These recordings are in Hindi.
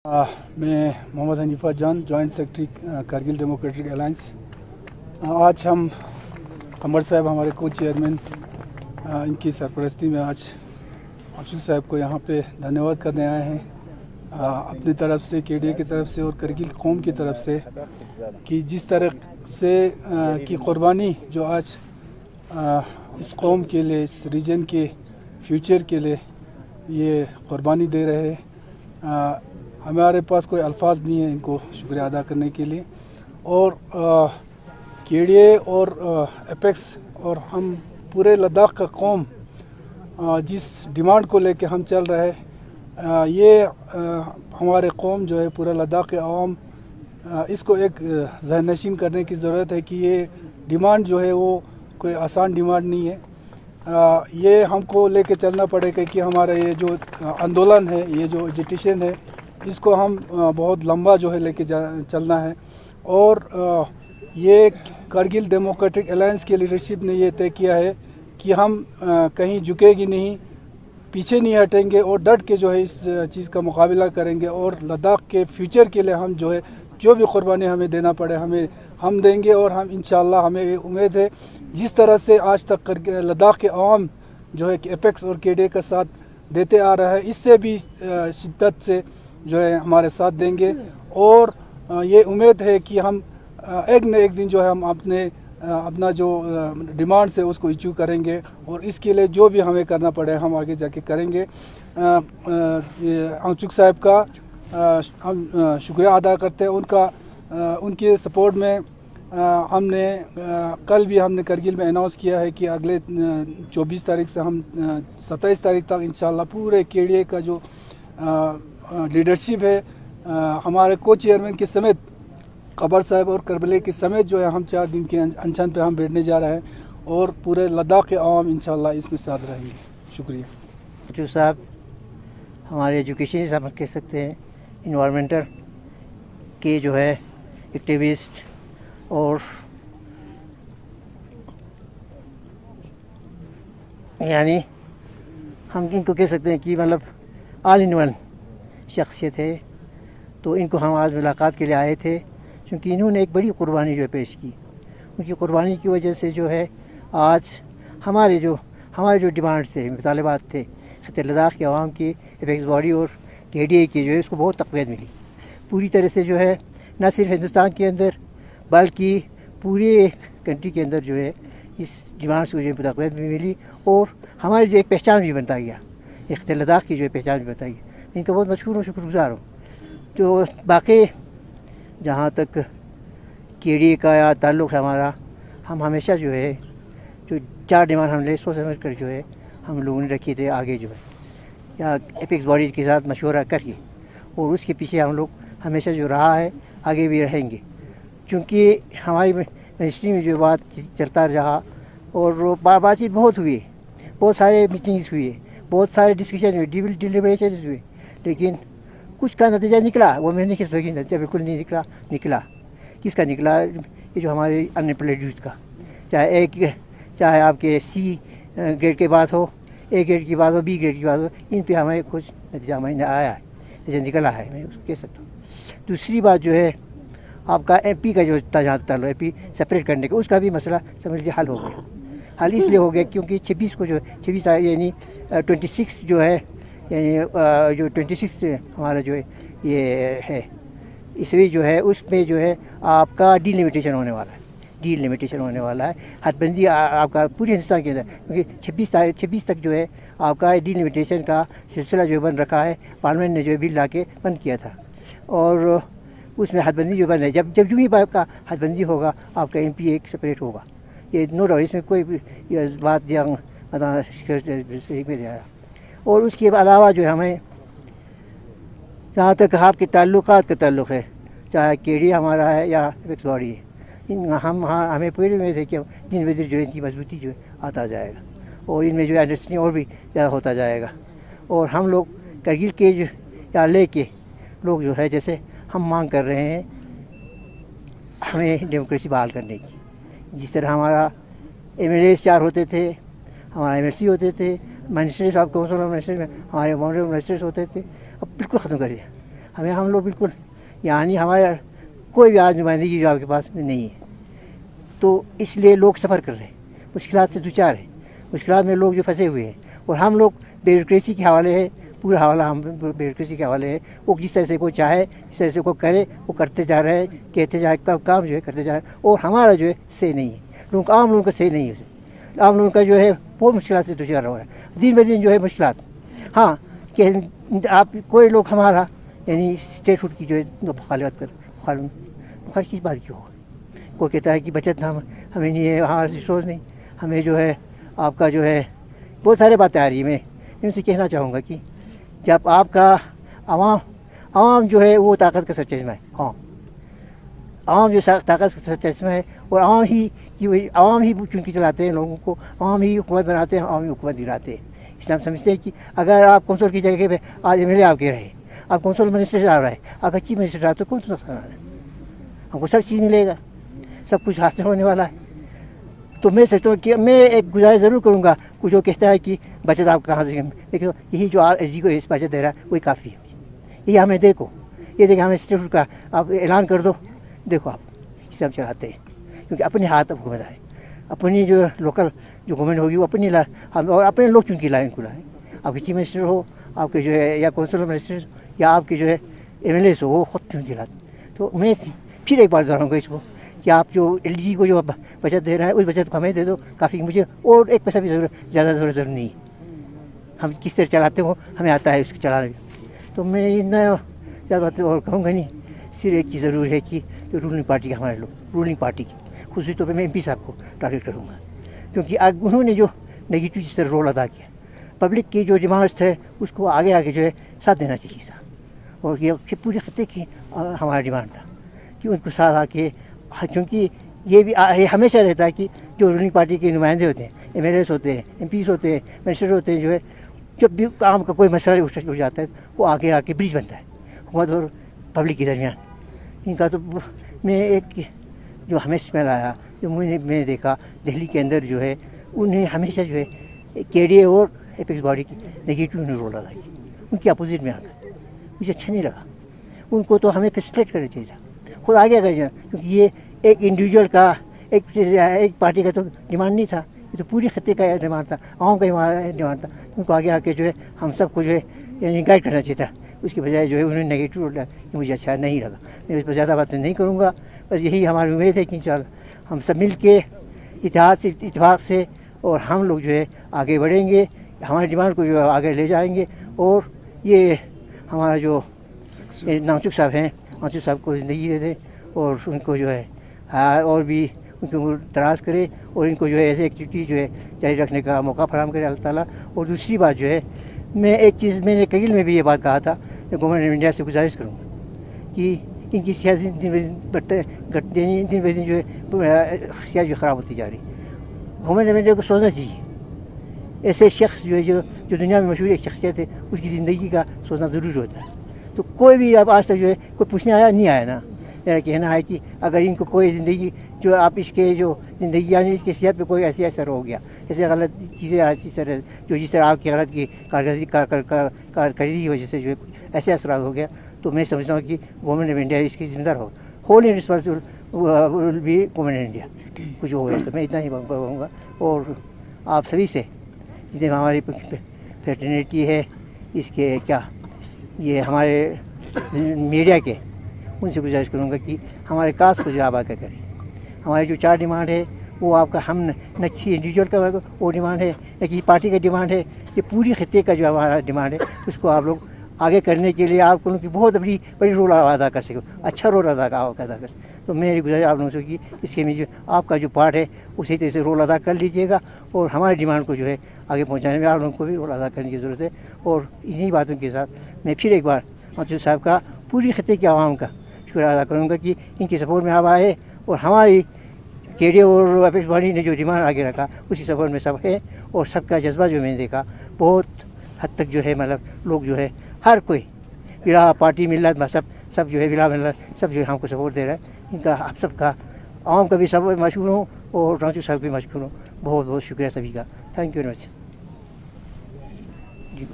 मैं मोहम्मद हनीफा जान, joint secretary Kargil democratic alliance. आज हम कमर साहब हमारे को चेयरमैन इनकी सरपरस्ती में आज अफसर साहब को यहाँ पे धन्यवाद करने आए हैं अपनी तरफ से, केडीए की तरफ से और करगिल कौम की तरफ से, कि जिस तरह से की कुर्बानी जो आज इस कौम के लिए, इस रीजन के फ्यूचर के लिए ये कुर्बानी दे रहे हैं। हमारे पास कोई अल्फाज नहीं है इनको शुक्रिया अदा करने के लिए। और केडीए और एपेक्स और हम पूरे लद्दाख का कौम जिस डिमांड को लेके हम चल रहे हैं, ये हमारे कौम जो है, पूरा लद्दाख के अवाम इसको एक ज़हन नशीन करने की ज़रूरत है कि ये डिमांड जो है वो कोई आसान डिमांड नहीं है। ये हमको लेके चलना पड़ेगा कि हमारा ये जो आंदोलन है, ये जो एजिटेशन है, इसको हम बहुत लंबा जो है लेके चलना है। और ये कारगिल डेमोक्रेटिक अलायंस की लीडरशिप ने ये तय किया है कि हम कहीं झुकेगी नहीं, पीछे नहीं हटेंगे और डट के जो है इस चीज़ का मुकाबला करेंगे। और लद्दाख के फ्यूचर के लिए हम जो है जो भी कुर्बानी हमें देना पड़े हम देंगे। और हम इंशाल्लाह, हमें उम्मीद है जिस तरह से आज तक लद्दाख के अवाम जो है एपेक्स और केडीए का साथ देते आ रहा है, इससे भी शिद्दत से जो है हमारे साथ देंगे। और ये उम्मीद है कि हम एक न एक दिन जो है हम अपना जो डिमांड्स है उसको इशू करेंगे और इसके लिए जो भी हमें करना पड़े हम आगे जाके करेंगे। अंगचुक साहब का हम शुक्रिया अदा करते हैं। उनके सपोर्ट में हमने कल भी हमने करगिल में अनाउंस किया है कि अगले 24 तारीख से हम 27 तारीख तक इंशाल्लाह पूरे केडीए का जो लीडरशिप है, हमारे को चेयरमैन के समेत, खबर साहब और करबले के समेत जो है हम 4 दिन के अनशन पे हम बैठने जा रहे हैं और पूरे लद्दाख के अवाम इंशाल्लाह इसमें साथ रहेंगे। शुक्रिया। जो साहब हमारे एजुकेशन साहब कह सकते हैं, इन्वायरमेंटल के जो है एक्टिविस्ट और यानी हम इनको कह सकते हैं कि मतलब ऑल इन वन शख्सियत है। तो इनको हम आज मुलाकात के लिए आए थे क्योंकि इन्होंने एक बड़ी कुर्बानी जो है पेश की। उनकी कुर्बानी की वजह से जो है आज हमारे जो डिमांड्स थे, मुतालबात थे, खिते लद्दाख के अवाम की, एपेक्स बॉडी और केडीए की जो है उसको बहुत तक़वियत मिली। पूरी तरह से जो है न सिर्फ हिंदुस्तान के अंदर बल्कि पूरे कंट्री के अंदर जो है इस डिमांड्स को जो है तक़वियत भी मिली और हमारी जो एक पहचान भी बनता गया, खिते लद्दाख की जो है पहचान भी बनता गया। इनका बहुत मशहूर और शुक्रगुजार हूँ। तो बाकी जहाँ तक केडीए का या ताल्लुक़ है हमारा, हम हमेशा जो है जो 4 डिमांड हमने सोच समझ कर जो है हम लोगों ने रखी थे, आगे जो है या एपेक्स बॉडी के साथ मशवरा करके, और उसके पीछे हम लोग हमेशा जो रहा है आगे भी रहेंगे। क्योंकि हमारी मिनिस्ट्री में जो बात चलता रहा और बातचीत बहुत हुई, बहुत सारे मीटिंग्स हुए, बहुत सारे डिस्कशन हुए, डिलिब्रेशन हुए, लेकिन कुछ का नतीजा निकला वो मैं नहीं कह सकती, नतीजा बिल्कुल नहीं निकला। किसका निकला? ये जो हमारे अनएम्प्लॉयड यूथ का, चाहे आपके सी ग्रेड के बात हो, ए ग्रेड की बात हो, बी ग्रेड की बात हो, इन पे हमें कुछ नतीजा हमें आया है, नतीजा निकला है, मैं उसको कह सकता हूँ। दूसरी बात जो है आपका एमपी का जो ताल्लुक, एमपी सेपरेट करने का, उसका भी मसला समझ लीजिए हल हो गया। हल इसलिए हो गया क्योंकि 26 को जो 26 यानी 26 जो है, यानी जो 26 हमारा जो है ये है इसमें जो है उसमें जो है आपका डीलिमिटेशन होने वाला है, हदबंदी आपका पूरे हिंदुस्तान के अंदर। क्योंकि 26 तक जो है आपका डीलिमिटेशन का सिलसिला जो बन रखा है, पार्लियामेंट ने जो बिल ला के बंद किया था और उसमें हदबंदी जो बन है, जब जो ही आपका हदबंदी होगा आपका एमपी एक सेपरेट होगा, ये नो डाउट, इसमें कोई बात दे रहा। और उसके अलावा जो है हमें जहाँ तक आपके ताल्लुकात का ताल्लुक़ है, चाहे केडीए हमारा है या एपेक्स बॉडी है, हमें पूरे में थे कि दिन ब दिन जो है इनकी मजबूती जो है आता जाएगा और इनमें जो है अंडरस्टैंडिंग और भी ज़्यादा होता जाएगा। और हम लोग करगिल के जो या ले के लोग जो है, जैसे हम मांग कर रहे हैं हमें डेमोक्रेसी बहाल करने की, जिस तरह हमारा MLA 4 होते थे, हमारा MLC होते थे, ministers of council of ministers में हमारे मिनिस्टर्स होते थे, अब बिल्कुल ख़त्म कर दिया। हमें हम लोग बिल्कुल यानी हमारा कोई भी आज नुमाइंदगी जो आपके पास में नहीं है, तो इसलिए लोग सफ़र कर रहे हैं, मुश्किलात से दूचार है, मुश्किलात में लोग जो फंसे हुए हैं। और हम लोग ब्यूरोक्रेसी के हवाले है, पूरा हवाला हम ब्यूरोक्रेसी के हवाले है। वो जिस तरह से को चाहे जिस तरह से को करे वो करते जा रहे हैं, कहते जा रहे काम जो है करते जा रहे हैं। और हमारा जो है सही नहीं है, लोगों का आम लोगों का सही नहीं है, आम लोगों का जो है बहुत मुश्किल से दूचार हो रहा है दिन ब दिन जो है मुश्किलात। हाँ कि आप कोई लोग हमारा यानी स्टेट फूड की जो है मुखालफत कर किस बात की हो, कोई कहता है कि बचत हम हमें नहीं है, हमारा रिसोर्स नहीं, हमें जो है आपका जो है बहुत सारे बातें आ रही है। मैं इनसे कहना चाहूँगा कि जब आपका आवाम जो है वो ताकत का सरचश्मा है, हाँ आवाम जो ताकत का सरचश्मा है, और आवाम ही चुनके चलाते हैं लोगों को, आवाम ही हुकूमत बनाते हैं, आवाम ही हुकूमत दिलाते हैं। इसलिए हम समझते हैं कि अगर आप कौंसल की जगह पे आज MLA आपके रहे, आप कौंसल मिनिस्टर आ रहा है, अगर चीफ मिनिस्टर रहा तो कौन सा नुकसान है, हमको सब चीज़ मिलेगा, सब कुछ हासिल होने वाला है। तो मैं सोचता हूँ कि मैं एक गुजारिश ज़रूर करूँगा, कुछ जो कहता है कि बचत आप कहाँ से, लेकिन यही जो SG को इस बचत दे रहा है वही काफ़ी है। ये हमें देखो, ये देखिए हमें स्टेट का आप ऐलान कर दो, देखो आप इसे हम चलाते हैं, क्योंकि अपने हाथ अब घूमता है, अपनी जो लोकल जो गवर्नमेंट होगी वो अपनी हम और अपने लोग चुन के लाए, इनको लाए। आपके चीफ मिनिस्टर हो, आपके जो है या कौंसिल मिनिस्टर या आपके जो है MLA हो, वो खुद चुन के लाते। तो मैं फिर एक बार दोहराऊँगा इसको कि आप जो LG को जो बचत दे रहा है उस बचत को हमें दे दो, काफ़ी, मुझे और एक पैसा भी ज़्यादा ज़रूरत नहीं है। हम किस तरह चलाते हो हमें आता है इसको चलाने। तो मैं इतना ज़्यादा बात और कहूँगा नहीं, सिर्फ एक चीज़ ज़रूर है कि जो रूलिंग पार्टी के हमारे लोग, रूलिंग पार्टी की खुशी तौर पर मैं MP साहब को टारगेट करूँगा, क्योंकि उन्होंने जो नेगेटिव जिस तरह रोल अदा किया, पब्लिक की जो डिमांड्स थे उसको आगे जो है साथ देना चाहिए था। और ये पूरे खत्ते की हमारा डिमांड था कि उनको साथ आके, क्योंकि ये भी हमेशा रहता है कि जो रूलिंग पार्टी के नुमाइंदे होते हैं, MLAs होते हैं, MPs होते हैं, मिनिस्टर होते हैं, जो है जब भी काम का कोई मसला उठ जाता है वो आगे ब्रिज बनता है हुकूमत और पब्लिक के दरमियान। इनका तो मैं एक जो हमें स्मेल आया, जो मैंने देखा दिल्ली के अंदर जो है, उन्हें हमेशा जो है KDA और एपेक्स बॉडी की नेगेटिव रोल अदा की, उनकी अपोजिट में आकर मुझे अच्छा नहीं लगा। उनको तो हमें फैसिलिटेट करना चाहिए था, खुद आगे आगे, क्योंकि ये एक इंडिविजुअल का एक पार्टी का तो डिमांड नहीं था, ये तो पूरी खत्ते का डिमांड था, आवाम का डिमांड था। उनको आगे आके जो है हम सबको जो है यानी गाइड करना चाहिए था, उसकी बजाय जो है उन्होंने नेगेटिव रोल, ये मुझे अच्छा नहीं लगा। मैं इस पर ज़्यादा बातें नहीं करूँगा, बस यही हमारी उम्मीद है कि इंशाअल्लाह हम सब मिल के इत्तेफाक से और हम लोग जो है आगे बढ़ेंगे, हमारी डिमांड को जो है आगे ले जाएंगे। और ये हमारा जो नामचुक साहब हैं, नामचुक साहब को ज़िंदगी दे दें और उनको जो है और भी उनको दराज करे और इनको जो है ऐसे एक्टिविटी जो है जारी रखने का मौका फराहम करे अल्लाह ताला। और दूसरी बात जो है, मैं एक चीज़ मैंने करगिल में भी ये बात कहा था, मैं गवर्नमेंट ऑफ इंडिया से गुजारिश करूँगा कि इनकी सियासी दिन ब दिन जो है सियासी ख़राब होती जा रही। गवर्नमेंट ऑफ इंडिया को सोचना चाहिए, ऐसे शख्स जो है जो दुनिया में मशहूर एक शख्सियत है, उसकी ज़िंदगी का सोचना ज़रूरी होता है। तो कोई भी अब आज तक जो है कोई पूछने आया नहीं आया ना, मेरा कहना है कि अगर इनको कोई ज़िंदगी जो आप इसके जो ज़िंदगी यानी इसकी सेहत पे कोई ऐसी असर हो गया, ऐसे गलत चीज़ें जिस तरह आपकी गलत की कारकर्दगी की वजह से जो है ऐसे असर हो गया, तो मैं समझता हूँ कि गवर्नमेंट ऑफ इंडिया इसकी जिम्मेदार हो, होल इन रिस्पॉन्सिबल भी गवर्नमेंट ऑफ इंडिया कुछ हो गया। तो मैं इतना ही कहूँगा और आप सभी से जितने हमारी फ्रेटर्निटी है, इसके क्या ये हमारे मीडिया के, उनसे गुजारिश करूँगा कि हमारे कास्ट को जो आप आगे करें। हमारी जो 4 डिमांड है वो आपका हम न किसी इंडिविजुअल का वो डिमांड है, न किसी पार्टी का डिमांड है, ये पूरी खत्ते का जो हमारा डिमांड है उसको आप लोग आगे करने के लिए आप उनकी बहुत बड़ी रोल अदा कर सको, अच्छा रोल अदा कर। तो मेरी गुजारिश आप लोगों से कि इसके में जो आपका जो पार्ट है उसी तरह से रोल अदा कर लीजिएगा और हमारी डिमांड को जो है आगे पहुंचाने में आप लोगों को भी रोल अदा करने की ज़रूरत है। और इन्हीं बातों के साथ मैं फिर एक बार मंत्री साहब का पूरी खत्ते के आवाम का शुक्र अदा करूँगा कि इनकी सपोर्ट में आप आए और हमारी KDA और एपेक्स बॉडी ने जो डिमांड आगे रखा उसी सपोर्ट में सब है। और सबका जज्बा जो मैंने देखा बहुत हद तक जो है मतलब लोग जो है हर कोई बिला पार्टी मिलत मजहब सब जो है बिला मिलत सब जो है हमको सपोर्ट दे रहा है। इनका आप सबका आवाम का भी सब मशहूर हूँ और रांचू साहब भी मशहूर हूँ। बहुत बहुत शुक्रिया सभी का, थैंक यू वेरी मच।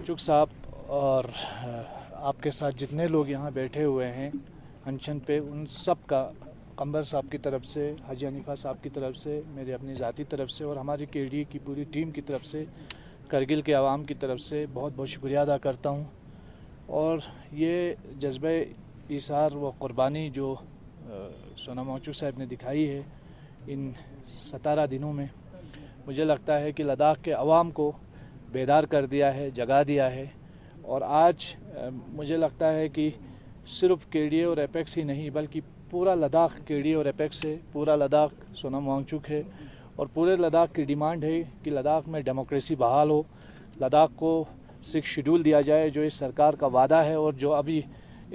चुक साहब, और आपके साथ जितने लोग यहाँ बैठे हुए हैं अनशन पे, उन सब का कंबर साहब की तरफ से, हाजी हनीफा साहब की तरफ से, मेरे अपनी ज़ाती तरफ से और हमारी केडीए की पूरी टीम की तरफ से, करगिल के आवाम की तरफ से बहुत बहुत शुक्रिया अदा करता हूँ। और ये जज्बे ईसार व क़ुरबानी जो सोनम वांगचुक साहब ने दिखाई है इन 17 दिनों में, मुझे लगता है कि लद्दाख के अवाम को बेदार कर दिया है, जगा दिया है। और आज मुझे लगता है कि सिर्फ केडीए और एपेक्स ही नहीं बल्कि पूरा लद्दाख केडीए और एपेक्स है, पूरा लद्दाख सोनम वांगचुक है और पूरे लद्दाख की डिमांड है कि लद्दाख में डेमोक्रेसी बहाल हो, लद्दाख को 6 शेड्यूल दिया जाए जो इस सरकार का वादा है और जो अभी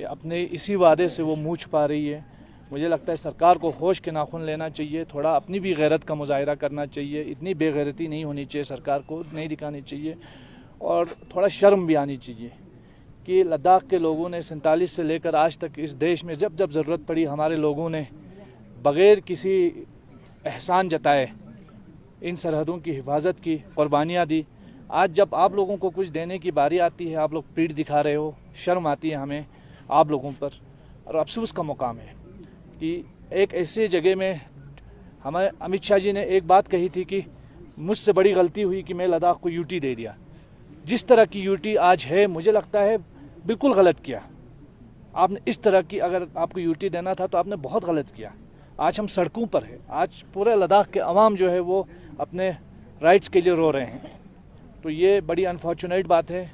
अपने इसी वादे से वो मुँह छुपा रही है। मुझे लगता है सरकार को होश के नाखून लेना चाहिए, थोड़ा अपनी भी गैरत का मुजाहिरा करना चाहिए, इतनी बेगैरती नहीं होनी चाहिए, सरकार को नहीं दिखानी चाहिए और थोड़ा शर्म भी आनी चाहिए कि लद्दाख के लोगों ने 47 से लेकर आज तक इस देश में जब जब ज़रूरत पड़ी हमारे लोगों ने बग़ैर किसी एहसान जताए इन सरहदों की हिफाजत की, कुर्बानियाँ दी। आज जब आप लोगों को कुछ देने की बारी आती है, आप लोग पीठ दिखा रहे हो, शर्म आती है हमें आप लोगों पर। और अफसोस का मुकाम है कि एक ऐसी जगह में हमारे अमित शाह जी ने एक बात कही थी कि मुझसे बड़ी गलती हुई कि मैं लद्दाख को यूटी दे दिया। जिस तरह की यूटी आज है मुझे लगता है बिल्कुल गलत किया आपने। इस तरह की अगर आपको यूटी देना था तो आपने बहुत गलत किया। आज हम सड़कों पर हैं, आज पूरे लद्दाख के अवाम जो है वो अपने राइट्स के लिए रो रहे हैं। तो ये बड़ी अनफॉर्चुनेट बात है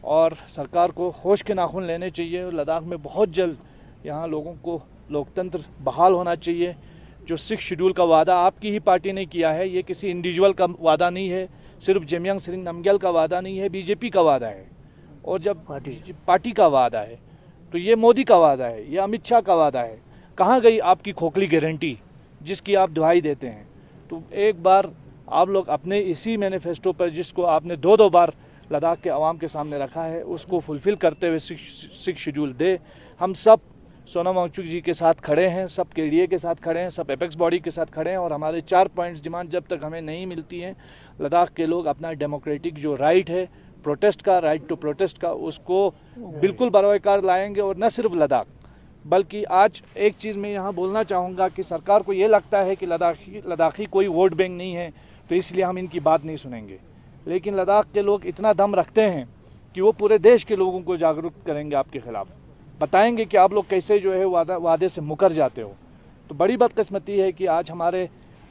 और सरकार को होश के नाखून लेने चाहिए। लद्दाख में बहुत जल्द यहाँ लोगों को लोकतंत्र बहाल होना चाहिए। जो 6 शेड्यूल का वादा आपकी ही पार्टी ने किया है, ये किसी इंडिविजुअल का वादा नहीं है, सिर्फ जमयांग सेरिंग नामग्याल का वादा नहीं है, बीजेपी का वादा है। और जब पार्टी का वादा है तो ये मोदी का वादा है, ये अमित शाह का वादा है। कहाँ गई आपकी खोखली गारंटी जिसकी आप दुहाई देते हैं? तो एक बार आप लोग अपने इसी मैनिफेस्टो पर जिसको आपने 2-2 बार लद्दाख के अवाम के सामने रखा है उसको फुलफिल करते हुए 6 शेड्यूल दे। हम सब सोनम वांगचुक जी के साथ खड़े हैं, सब केडीए के साथ खड़े हैं, सब एपेक्स बॉडी के साथ खड़े हैं और हमारे 4 पॉइंट्स डिमांड जब तक हमें नहीं मिलती हैं, लद्दाख के लोग अपना डेमोक्रेटिक जो राइट है प्रोटेस्ट का, राइट टू प्रोटेस्ट का, उसको बिल्कुल बरवकार लाएंगे। और न सिर्फ लद्दाख बल्कि आज एक चीज़ मैं यहाँ बोलना चाहूँगा कि सरकार को ये लगता है कि लद्दाखी कोई वोट बैंक नहीं है तो इसलिए हम इनकी बात नहीं सुनेंगे। लेकिन लद्दाख के लोग इतना दम रखते हैं कि वो पूरे देश के लोगों को जागरूक करेंगे आपके खिलाफ, बताएंगे कि आप लोग कैसे जो है वादे से मुकर जाते हो। तो बड़ी बदकिस्मती है कि आज हमारे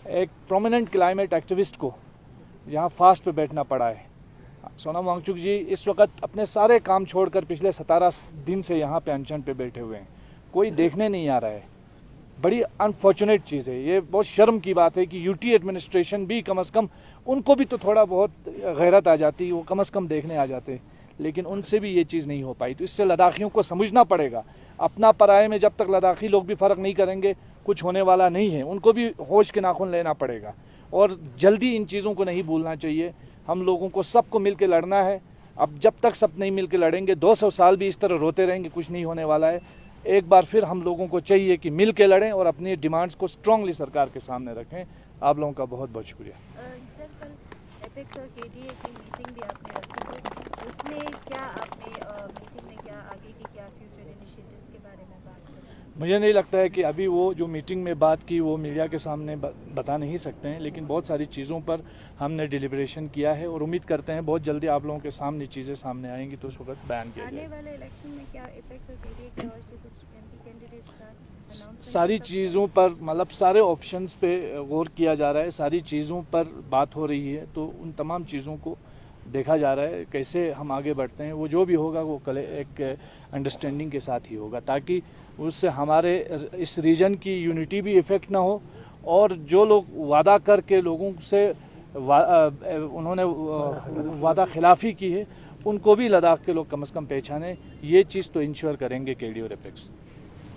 एक प्रोमिनेंट क्लाइमेट एक्टिविस्ट को यहाँ फास्ट पे बैठना पड़ा है। सोनम वांगचुक जी इस वक्त अपने सारे काम छोड़कर पिछले 17 दिन से यहाँ पे अनशन पे बैठे हुए हैं, कोई देखने नहीं आ रहा है। बड़ी अनफॉर्चुनेट चीज़ है, ये बहुत शर्म की बात है कि यूटी एडमिनिस्ट्रेशन भी कम से कम उनको भी तो थोड़ा बहुत गैरत आ जाती, वो कम से कम देखने आ जाते, लेकिन उनसे भी ये चीज़ नहीं हो पाई। तो इससे लद्दाखियों को समझना पड़ेगा, अपना पराये में जब तक लद्दाखी लोग भी फ़र्क नहीं करेंगे कुछ होने वाला नहीं है। उनको भी होश के नाखून लेना पड़ेगा और जल्दी इन चीज़ों को नहीं भूलना चाहिए। हम लोगों को सबको मिल के लड़ना है। अब जब तक सब नहीं मिल के लड़ेंगे 200 साल भी इस तरह रोते रहेंगे, कुछ नहीं होने वाला है। एक बार फिर हम लोगों को चाहिए कि मिल के लड़ें और अपनी डिमांड्स को स्ट्रांगली सरकार के सामने रखें। आप लोगों का बहुत बहुत शुक्रिया। सर, कल एपेक्स और केडीए की मीटिंग भी आपने रखी, तो उसमें क्या आपने मीटिंग में क्या आगे की क्या फ्यूचर इनिशिएटिव्स के बारे में बात की? मुझे नहीं लगता है कि अभी वो जो मीटिंग में बात की वो मीडिया के सामने बता नहीं सकते हैं, लेकिन बहुत सारी चीज़ों पर हमने डिलिब्रेशन किया है और उम्मीद करते हैं बहुत जल्दी आप लोगों के सामने चीज़ें सामने आएंगी तो उस वक्त बयान किया जाएगा। आने वाले इलेक्शन में क्या एपेक्स और केडीए की ओर से कुछ एमपी कैंडिडेट्स का अनाउंसमेंट? सारी चीज़ों पर मतलब सारे ऑप्शंस पे गौर किया जा रहा है, सारी चीज़ों पर बात हो रही है, तो उन तमाम चीज़ों को देखा जा रहा है कैसे हम आगे बढ़ते हैं। वो जो भी होगा वो कल एक अंडरस्टैंडिंग के साथ ही होगा ताकि उससे हमारे इस रीजन की यूनिटी भी इफ़ेक्ट ना हो और जो लोग वादा करके लोगों से उन्होंने वादा खिलाफ़ी की है उनको भी लद्दाख के लोग कम से कम पहचाने। ये चीज़ तो इंश्योर करेंगे केडीए और एपेक्स।